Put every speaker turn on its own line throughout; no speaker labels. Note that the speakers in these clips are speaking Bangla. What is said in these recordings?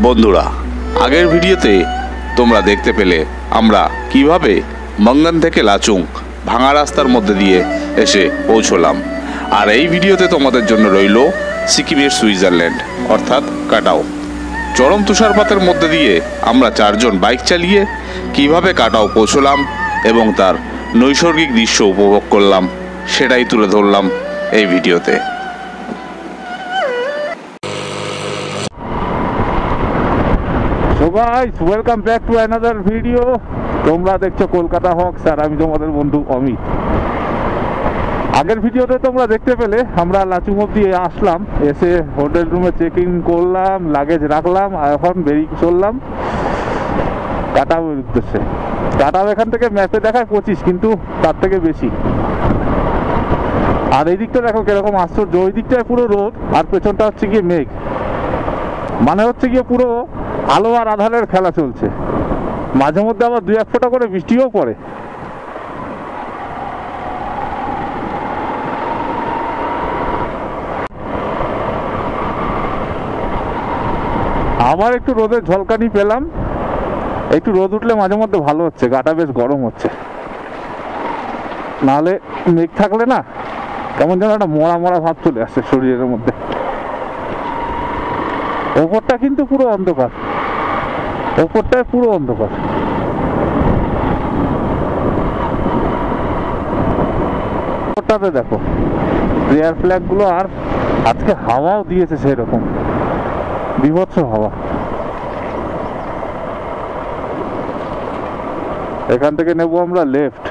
বন্ধুরা, আগের ভিডিওতে তোমরা দেখতে পেলে আমরা কিভাবে মঙ্গন থেকে লাচুং ভাঙা রাস্তার মধ্যে দিয়ে এসে পৌঁছলাম। আর এই ভিডিওতে তোমাদের জন্য রইল সিকিমের সুইজারল্যান্ড অর্থাৎ কাটাও। চরম তুষারপাতের মধ্যে দিয়ে আমরা 4 জন বাইক চালিয়ে কিভাবে কাটাও পৌঁছলাম এবং তার নৈসর্গিক দৃশ্য উপভোগ করলাম সেটাই তুলে ধরলাম এই ভিডিওতে।
So guys, welcome back to another video. তোমরা দেখছো কলকাতা হক্স আর আমি তোমাদের বন্ধু অমিত। আগের ভিডিওতে তোমরা দেখতে পেলে আমরা লাচুং অব্দি আসলাম, এসে হোটেল রুমে চেক ইন করলাম, লাগেজ রাখলাম আর এখন বেরিয়ে চললাম কাটাওয়ের উদ্দেশ্যে। কাটাও এখান থেকে ম্যাপে দেখায় 25, কিন্তু তার থেকে বেশি। আর এই দিকটা দেখো কিরকম আশ্চর্য, ওই দিকটায় পুরো রোদ আর পেছনটা হচ্ছে গিয়ে মেঘ, মানে হচ্ছে গিয়ে পুরো আলো আর আধারের খেলা চলছে। মাঝে মধ্যে আবার 2-1 ফোঁটা করে বৃষ্টিও পড়ে। আবার একটু রোদের ঝলকানি পেলাম, একটু রোদ উঠলে মাঝে মধ্যে ভালো হচ্ছে, গাটা বেশ গরম হচ্ছে। নাহলে মেঘ থাকলে না কেমন যেন একটা মরা মরা ভাব চলে আসছে শরীরের মধ্যে। ওপরটা কিন্তু পুরো অন্ধকার, ওপরটায় পুরো অন্ধকার। ওপরটাতে দেখো প্লেয়ার ফ্ল্যাগ গুলো, আর আজকে হাওয়াও দিয়েছে সেই রকম বিভৎস হাওয়া। এখান থেকে নেব আমরা লেফট।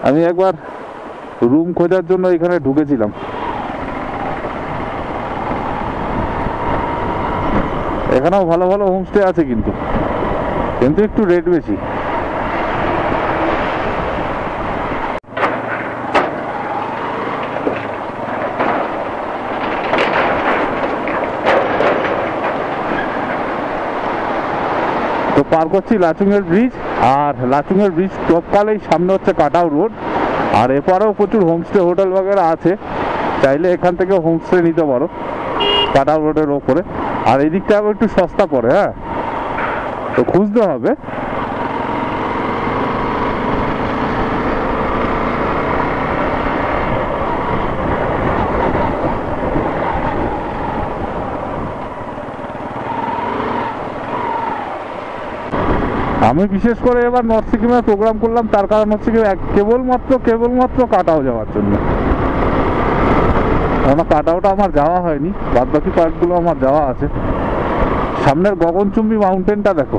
আমি একবার রুম খোঁজার জন্য এখানে ঢুকেছিলাম। এখানেও ভালো ভালো হোমস্টে আছে, কিন্তু একটু রেট বেশি। তো পার করছি লাচুং এর ব্রিজ, আর লাচুং এর ব্রিজ টপকালেই সামনে হচ্ছে কাটাও রোড। আর এপারেও প্রচুর হোমস্টে হোটেল বগেরা আছে, চাইলে এখান থেকে হোমস্টে নিতে পারো কাটাও রোডের ওপরে। আর এই দিকটা একটু সস্তা পড়ে, হ্যাঁ, তো খুঁজতে হবে। আমি বিশেষ করে এবার নর্থ সিকিমের প্রোগ্রাম করলাম, তার কারণ হচ্ছে কি কেবলমাত্র কাটাও যাওয়ার জন্য। কেননা কাটাওটা আমার যাওয়া হয়নি, বাদ বাকি পার্কগুলো আমার যাওয়া আছে। সামনের গগনচুম্বী মাউন্টেনটা দেখো,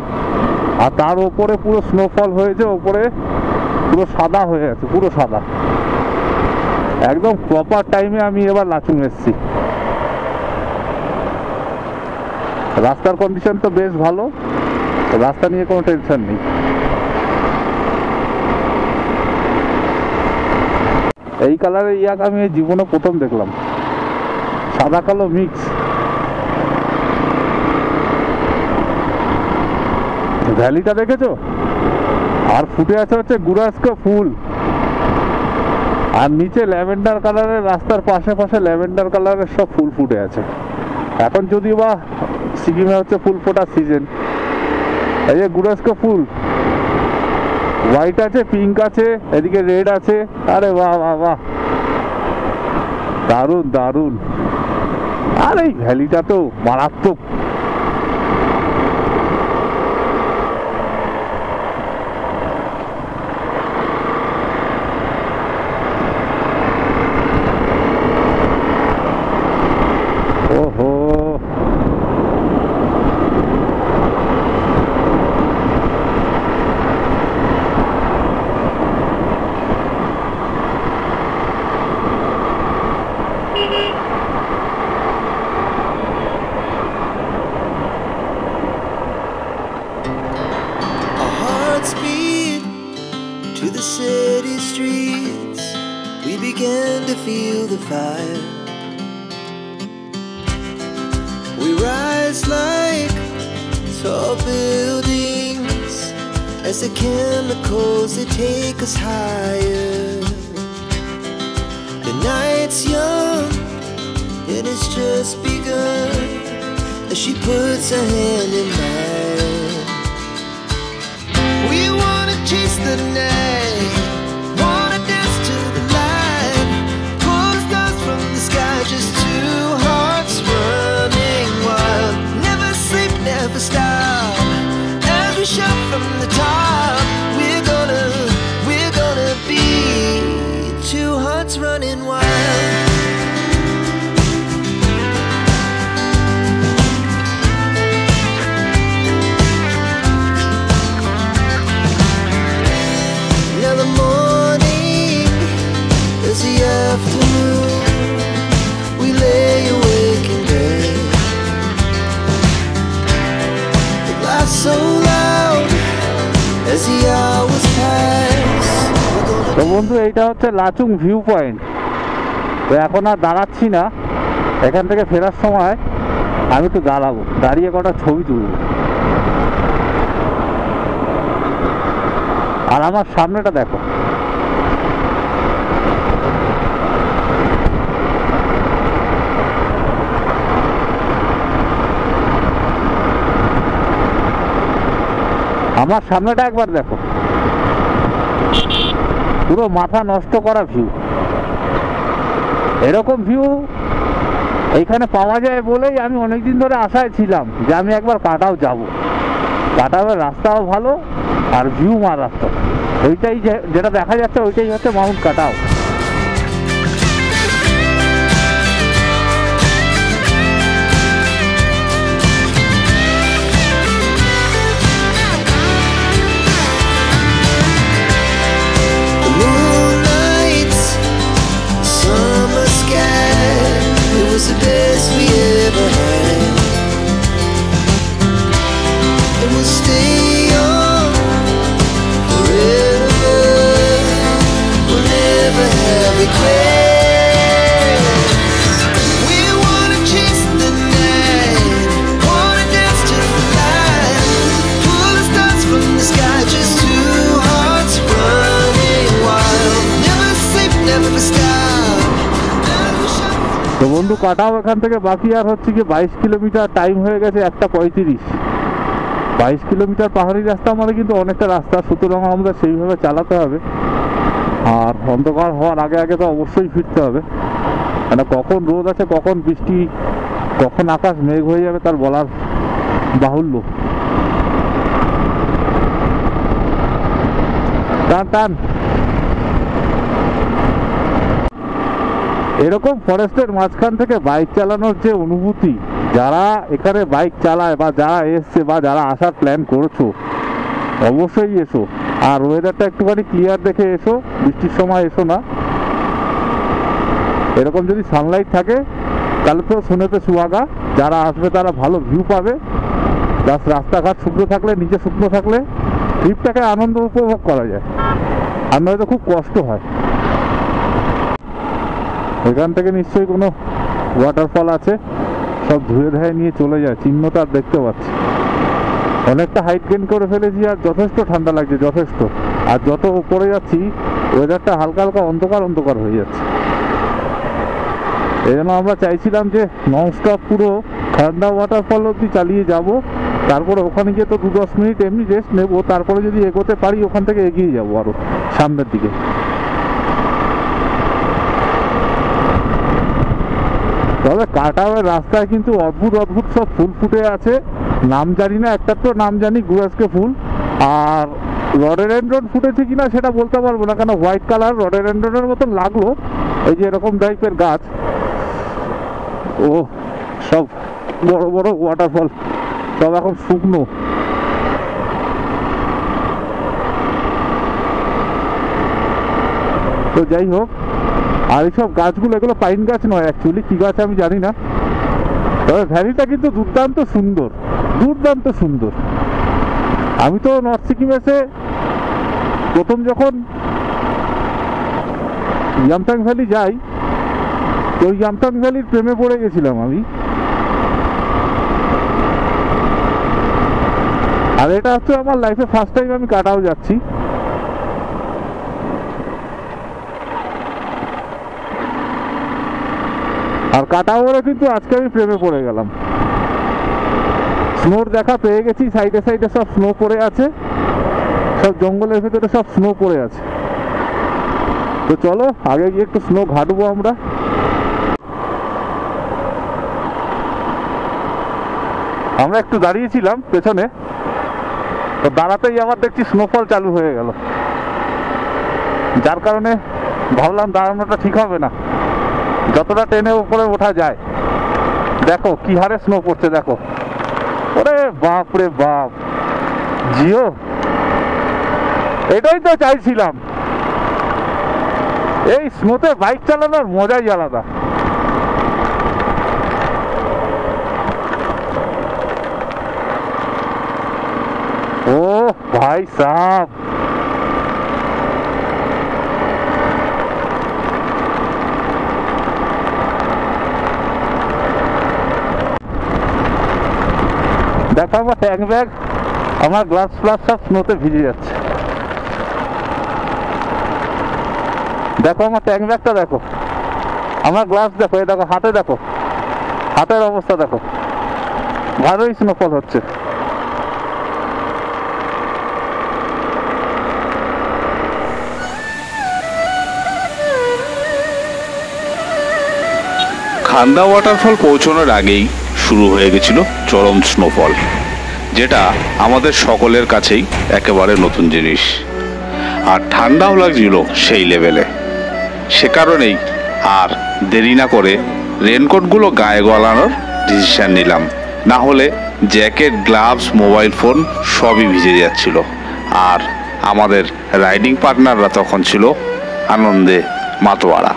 আর তার ওপরে পুরো স্নোফল হয়েছে, ওপরে পুরো সাদা হয়ে আছে, পুরো সাদা। একদম প্রপার টাইমে আমি এবার লাচুং এসেছি। রাস্তার কন্ডিশন তো বেশ ভালো, রাস্তা নিয়ে কোনো টেনশন নেই। এই কালারের ইয়াক আমি এই জীবনে প্রথম দেখলাম, সাদা কালো মিক্স। ভ্যালিটা দেখেছো? আর ফুটে আছে হচ্ছে গুরাস্কা ফুল, আর নিচে ল্যাভেন্ডার কালারের, রাস্তার পাশে পাশে ল্যাভেন্ডার কালারের সব ফুল ফুটে আছে। এখন যদিও বা সিকিমে হচ্ছে ফুল ফোটার সিজন। এই যে গুরাস্কা ফুল, হোয়াইট আছে, পিঙ্ক আছে, এদিকে রেড আছে। আরে বাহ বাহ বাহ, দারুণ দারুণ। আর এই ভ্যালিটা তো মারাত্মক। ওহো,
to the city streets, we began to feel the fire. We rise like tall buildings as the chemicals they take us higher. The night's young and it's just begun. as she puts her hand in mine. We wanna chase the night, wanna dance to the light, pull the stars from the sky, just two hearts running wild. Never sleep, never stop, as we shout from the top. We're gonna be two hearts running wild. Now the morning is the afternoon. We lay awake in bed. The laughs so loud as the hours pass.
তো বন্ধু, এইটা হচ্ছে লাচুং ভিউ পয়েন্ট। তো এখন আর দাঁড়াচ্ছি না, এখান থেকে ফেরার সময় আমি একটু দাঁড়াবো, দাঁড়িয়ে কটা ছবি তুলবো। আর আমার সামনেটা দেখো, আমার সামনেটা একবার দেখো, পুরো মাথা নষ্ট করা ভিউ। এরকম ভিউ এইখানে পাওয়া যায় বলেই আমি অনেকদিন ধরে আশায় ছিলাম যে আমি একবার কাটাও যাব। কাটাওয়ের রাস্তাও ভালো আর ভিউ মারাত্মক। ওইটাই যেটা দেখা যাচ্ছে ওইটাই হচ্ছে মাউন্ট কাটাও।
The best we ever had, and we'll stay young forever. We'll never have regrets. We wanna chase the night, wanna dance to the light, pull the stars from the sky, just two hearts running wild. Never sleep, never stop.
তো বন্ধু, কাটাও এখান থেকে বাকি আর হচ্ছে কি 22 কিলোমিটার। টাইম হয়ে গেছে 1:35। 22 কিলোমিটার পাহাড়ি রাস্তা মানে কিন্তু অনেকটা রাস্তা, সুতরাং আমাদের সেইভাবে চালাতে হবে। আর অন্ধকার হওয়ার আগে আগে তো অবশ্যই ফিরতে হবে, মানে কখন রোদ আছে, কখন বৃষ্টি, কখন আকাশ মেঘ হয়ে যাবে তার বলার বাহুল্য। টান টান। এরকম ফরেস্টের মাঝখান থেকে বাইক চালানোর যে অনুভূতি, যারা এখানে বাইক চালায় বা যারা এসছে বা যারা আসার প্ল্যান করছো, অবশ্যই এসো। আর ওয়েদারটা একটুখানি ক্লিয়ার দেখে এসো, বৃষ্টির সময় এসো না। এরকম যদি সানলাইট থাকে তাহলে তো শুনেতে সুহাগা, যারা আসবে তারা ভালো ভিউ পাবে। প্লাস রাস্তাঘাট শুকনো থাকলে, নিচে শুকনো থাকলে ট্রিপটাকে আনন্দ উপভোগ করা যায়, আর নয়তো খুব কষ্ট হয়। এখান থেকে নিশ্চয়ই কোনো ওয়াটারফল আছে, সব ধুয়ে ধায়ে নিয়ে চলে যায়, চিহ্ন তার দেখতে পাচ্ছি। অনেকটা হাইট গেইন করে ফেলেছি আর যথেষ্ট ঠান্ডা লাগছে, যথেষ্ট। আর যত উপরে যাচ্ছি ওয়েদারটা হালকা হালকা অন্ধকার অন্ধকার হয়ে যাচ্ছে। এই জন্য আমরা চাইছিলাম যে ননস্টপ পুরো ঠান্ডা ওয়াটারফল অবধি চালিয়ে যাব, তারপরে ওখানে গিয়ে তো 2-10 মিনিট এমনি রেস্ট নেবো, তারপরে যদি এগোতে পারি ওখান থেকে এগিয়ে যাবো আরো সামনের দিকে। তবে কাটাওয়ের রাস্তায় কিন্তু অদ্ভুত অদ্ভুত সব ফুল ফুটে আছে, নাম জানি না। একটা তো নাম জানি গুরাসকে ফুল, আর রডেডেন্ড্রন ফুটেছে কিনা সেটা বলতে পারবো না, কেন হোয়াইট কালার রডেডেন্ড্রনের মতন লাগলো। এই যে এরকম টাইপের গাছ, ও সব বড় বড় ওয়াটারফল, সব এখন শুকনো। তো যাই হোক, আর এইসব গাছগুলো, এগুলো পাইন গাছ নয় অ্যাকচুয়ালি, কি গাছ আমি জানি না। তবে ভ্যালিটা কিন্তু দুর্দান্ত সুন্দর, দুর্দান্ত সুন্দর। আমি তো নর্থ সিকিম এসে প্রথম যখন ইয়ামথাং ভ্যালি যাই, তো ওই ইয়ামথাং ভ্যালির প্রেমে পড়ে গেছিলাম আমি। আর এটা হচ্ছে আমার লাইফে ফার্স্ট টাইম আমি কাটাও যাচ্ছি। আর কাটাওয়ারে কিন্তু আজকে আমি প্রেমে পড়ে গেলাম। স্নোর দেখা পেয়ে গেছি, সাইডে সাইডে সব স্নো পড়ে আছে, সব জঙ্গলের ভেতরে সব স্নো পড়ে আছে। তো চলো আগে গিয়ে একটু স্নো ঘাটবো আমরা। আমরা একটু দাঁড়িয়েছিলাম পেছনে, তো দাঁড়াতেই আবার দেখছি স্নোফল চালু হয়ে গেল, যার কারণে ভাবলাম দাঁড়ানোটা ঠিক হবে না, যতটা টেনে উপরে ওঠা যায়। দেখো কি হারে স্নো পড়ছে, দেখো, ওরে বাপ রে বাপ, জিও, এটাই তো চাইছিলাম। এই স্নোতে বাইক চালানোর মজাই আলাদা। ও ভাই সাহেব, দেখো আমার ট্যাঙ্ক ব্যাগ, আমার গ্লাস ফ্লাস সব স্নোতে ভিজে যাচ্ছে। দেখো আমার ট্যাঙ্ক ব্যাগটা দেখো, আমার গ্লাস দেখো, এই দেখো হাতে, দেখো হাতের অবস্থা দেখো, ভালোই স্নোফল হচ্ছে।
খান্দা ওয়াটারফল পৌঁছানোর আগেই শুরু হয়ে গেছিল চরম স্নোফল, যেটা আমাদের সকলের কাছেই একেবারে নতুন জিনিস, আর ঠান্ডাও লাগছিল সেই লেভেলে। সে কারণেই আর দেরি না করে রেনকোটগুলো গায়ে গলানোর ডিসিশন নিলাম, না হলে জ্যাকেট, গ্লাভস, মোবাইল ফোন সবই ভিজে যাচ্ছিল। আর আমাদের রাইডিং পার্টনাররা তখন ছিল আনন্দে মাতোয়ারা।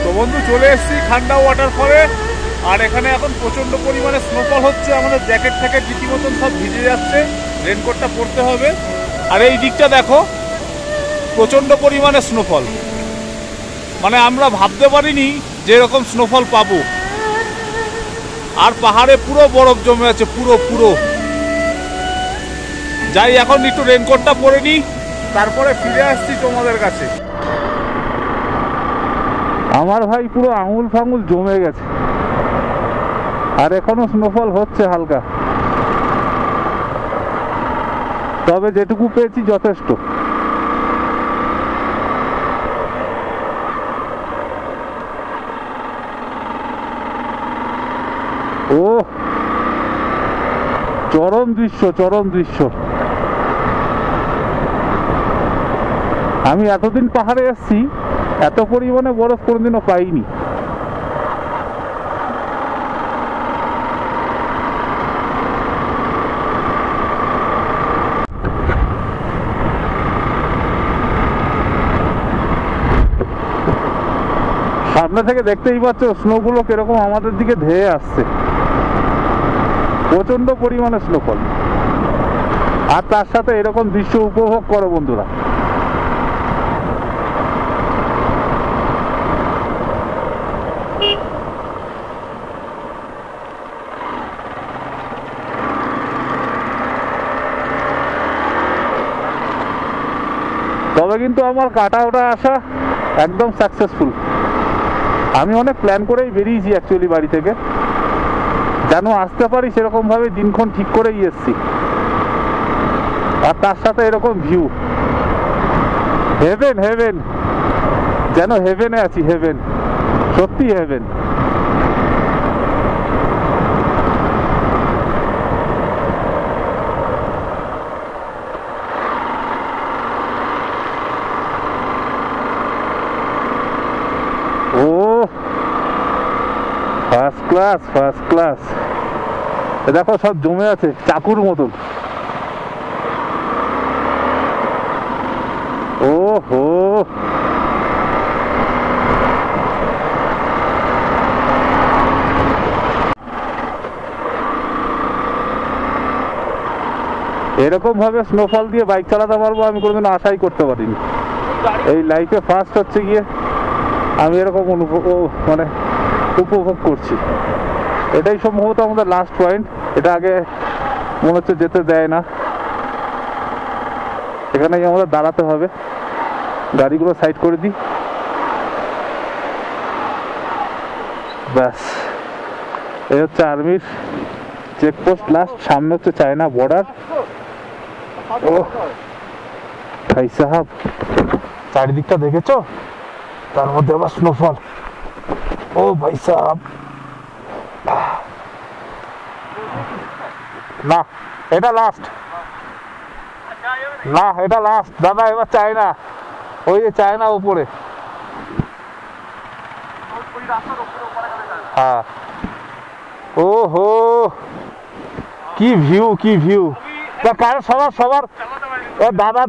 তো বন্ধু চলে এসেছি খান্ডা ওয়াটারফলে, আর এখানে এখন প্রচন্ড পরিমাণে স্নোফল হচ্ছে, আমাদের জ্যাকেট ফ্যাকেট রীতিমতন সব ভিজে যাচ্ছে, রেনকোটটা পরতে হবে। আর এই দিকটা দেখো, প্রচন্ড পরিমাণে স্নোফল, মানে আমরা ভাবতে পারিনি যে এরকম স্নোফল পাবো। আর পাহাড়ে পুরো বরফ জমে আছে, পুরো পুরো। যাই এখন একটু রেনকোটটা পরে নিই, তারপরে ফিরে আসছি তোমাদের কাছে। আমার ভাই পুরো আঙুল ফাঙুল জমে গেছে, আর এখনো স্নোফল হচ্ছে হালকা, তবে যেটুকু পেয়েছি যথেষ্ট। ও চরম দৃশ্য, চরম দৃশ্য। আমি এতদিন পাহাড়ে এসেছি, এত পরিমাণে বরফ কোনোদিনও পাইনি। সামনে থেকে দেখতেই পাচ্ছ স্নোগুলো কিরকম আমাদের দিকে ধেয়ে আসছে, প্রচন্ড পরিমাণে স্নোফল। আর তার সাথে এরকম দৃশ্য উপভোগ করো বন্ধুরা। তবে কিন্তু আমার কাটা ওটা আসা একদম সাকসেসফুল। আমি অনেক প্ল্যান করেই বেরিয়েছি অ্যাকচুয়ালি বাড়ি থেকে, যেন আসতে পারি সেরকম ভাবে দিনক্ষণ ঠিক করেই এসছি। আর তার সাথে এরকম ভিউ, হেভেন হেভেন, যেন হেভেনে আছি, হেভেন, সত্যি heaven. First class, first class. দেখো সব জমে আছে চাকুর মতন। ও হো, এরকম ভাবে স্নোফল দিয়ে বাইক চালাতে পারবো আমি কোনোদিন আশাই করতে পারিনি। এই লাইফে ফার্স্ট হচ্ছে গিয়ে আমি এরকম উপভোগ করছি। এটাই সম্ভবত আমাদের লাস্ট পয়েন্ট। এটা আগে মনে হচ্ছে যেতে দেয় না, এখানেই আমাদের দাঁড়াতে হবে। গাড়িগুলো সাইড করে দিই। ব্যাস, এই হচ্ছে আর্মির চেকপোস্ট লাস্ট, সামনে হচ্ছে চায়না বর্ডার। ও ভাই সাহাব, চারিদিকটা দেখেছো? তার মধ্যে আবার স্নোফল। ও ভাই সাহাব, না এটা লাস্ট, না এটা লাস্ট দাদা, এবার চায়না, ওই যে চায়না উপরে। হ্যাঁ, ও হো কি ভিউ, কি ভিউ! সবার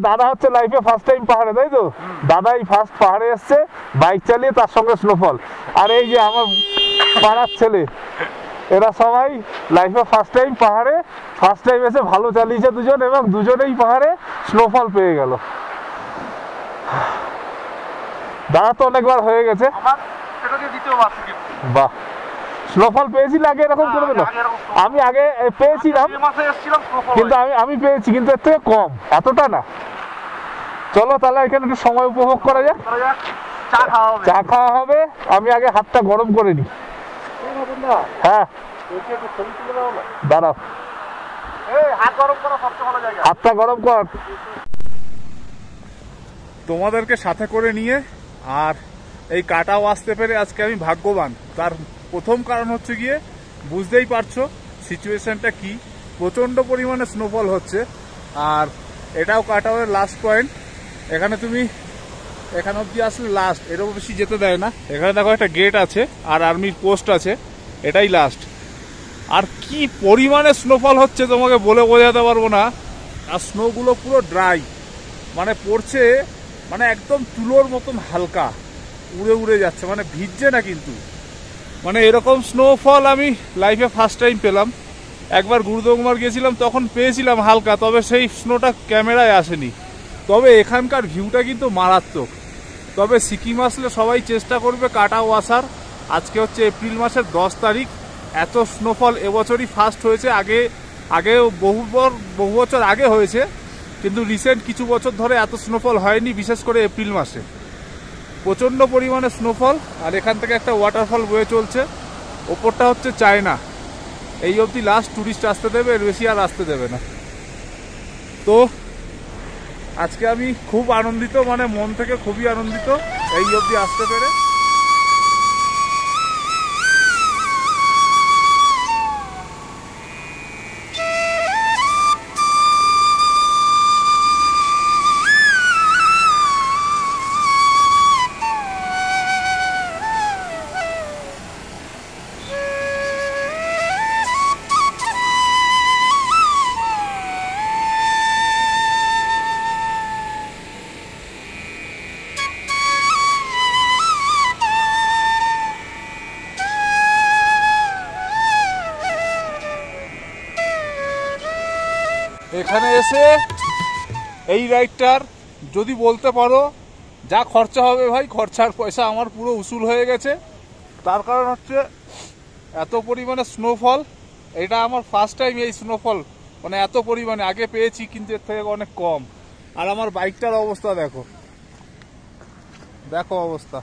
দাদা হচ্ছে লাইফে ফার্স্ট টাইম পাহাড়ে, তাই তো? দাদাই ফার্স্ট পাহাড়ে এসছে বাইক চালিয়ে, তার সঙ্গে স্নোফল। আর এই যে আমার পাড়ার ছেলে, এরা সবাই লাইফে ফার্স্ট টাইম পাহাড়ে, ফার্স্ট টাইম এসে ভালো চালিয়েছে দুজন, এবং দুজনেই পাহাড়ে স্নোফল পেয়ে গেল। দাদা তো অনেকবার হয়ে গেছে। বাহ, স্নোফল পেয়েছিল আগে এরকম করে দিল? আমি আগে পেয়েছিলাম, কিন্তু আমি পেয়েছি, কিন্তু এর থেকে কম, এতটা না। চলো তাহলে এখানে একটু সময় উপভোগ করা যাক, চা খাওয়া হবে। আমি আগে হাতটা গরম করে নিই। হ্যাঁ দাঁড়াও, হাতটা গরম কর। তোমাদেরকে সাথে করে নিয়ে আর এই কাটাও আসতে পেরে আজকে আমি ভাগ্যবান। তার প্রথম কারণ হচ্ছে গিয়ে, বুঝতেই পারছো সিচুয়েশনটা কি, প্রচণ্ড পরিমাণে স্নোফল হচ্ছে। আর এটাও কাটাওয়ের লাস্ট পয়েন্ট। এখানে তুমি এখানে অব্দি আসলে লাস্ট, এরও বেশি যেতে দেয় না। এখানে দেখো একটা গেট আছে আর আর্মির পোস্ট আছে, এটাই লাস্ট। আর কি পরিমাণে স্নোফল হচ্ছে তোমাকে বলে বোঝাতে পারবো না। আর স্নোগুলো পুরো ড্রাই, মানে পড়ছে, মানে একদম তুলোর মতন হালকা, উড়ে উড়ে যাচ্ছে, মানে ভিজছে না কিন্তু। মানে এরকম স্নোফল আমি লাইফে ফার্স্ট টাইম পেলাম। একবার গুরুদংমার গিয়েছিলাম, তখন পেয়েছিলাম হালকা, তবে সেই স্নোটা ক্যামেরায় আসেনি। তবে এখানকার ভিউটা কিন্তু মারাত্মক। তবে সিকিম আসলে সবাই চেষ্টা করবে কাটাও আসার। আজকে হচ্ছে এপ্রিল মাসের 10 তারিখ। এত স্নোফল এবছরই ফার্স্ট হয়েছে। আগেও বহু বছর আগে হয়েছে, কিন্তু রিসেন্ট কিছু বছর ধরে এত স্নোফল হয়নি, বিশেষ করে এপ্রিল মাসে। প্রচণ্ড পরিমাণে স্নোফল। আর এখান থেকে একটা ওয়াটারফল বয়ে চলছে, ওপরটা হচ্ছে চায়না। এই অবধি লাস্ট টুরিস্ট আসতে দেবে, এর বেশি আর আসতে দেবে না। তো আজকে আমি খুব আনন্দিত, মানে মন থেকে খুবই আনন্দিত এই অবধি আসতে পেরে। এখানে এসে এই রাইডটার যদি বলতে পারো যা খরচা হবে ভাই, খরচার পয়সা আমার পুরো উসুল হয়ে গেছে। তার কারণ হচ্ছে এত পরিমাণে স্নোফল। এটা আমার ফার্স্ট টাইম এই স্নোফল, মানে এত পরিমাণে। আগে পেয়েছি কিন্তু এর থেকে অনেক কম। আর আমার বাইকটার অবস্থা দেখো, দেখো অবস্থা,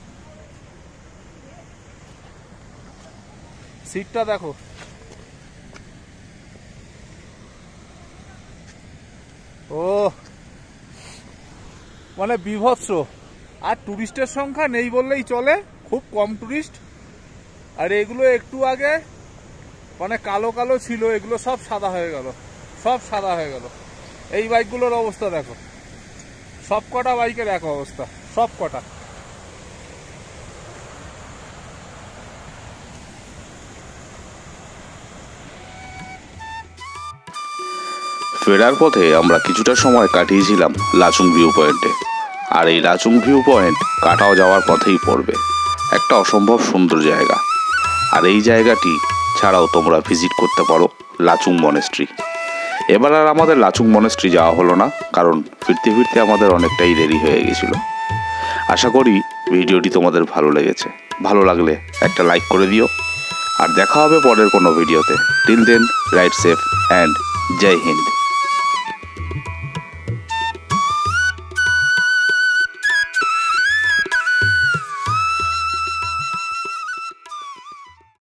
সিটটা দেখো। ও মানে বিভৎস। আর টুরিস্টের সংখ্যা নেই বললেই চলে, খুব কম টুরিস্ট। আর এগুলো একটু আগে মানে কালো কালো ছিল, এগুলো সব সাদা হয়ে গেল, সব সাদা হয়ে গেল। এই বাইকগুলোর অবস্থা দেখো, সব কটা বাইকের এক অবস্থা, সব কটা।
ফেরার পথে আমরা কিছুটা সময় কাটিয়েছিলাম লাচুং ভিউ পয়েন্টে। আর এই লাচুং ভিউ পয়েন্ট কাটাও যাওয়ার পথেই পড়বে। একটা অসম্ভব সুন্দর জায়গা। আর এই জায়গাটি ছাড়াও তোমরা ভিজিট করতে পারো লাচুং মনেস্ট্রি। এবার আর আমাদের লাচুং মনেস্ট্রি যাওয়া হলো না, কারণ ফিরতে ফিরতে আমাদের অনেকটাই দেরি হয়ে গেছিল। আশা করি ভিডিওটি তোমাদের ভালো লেগেছে। ভালো লাগলে একটা লাইক করে দিও। আর দেখা হবে পরের কোনো ভিডিওতে। Till then, ride safe and Jai Hind.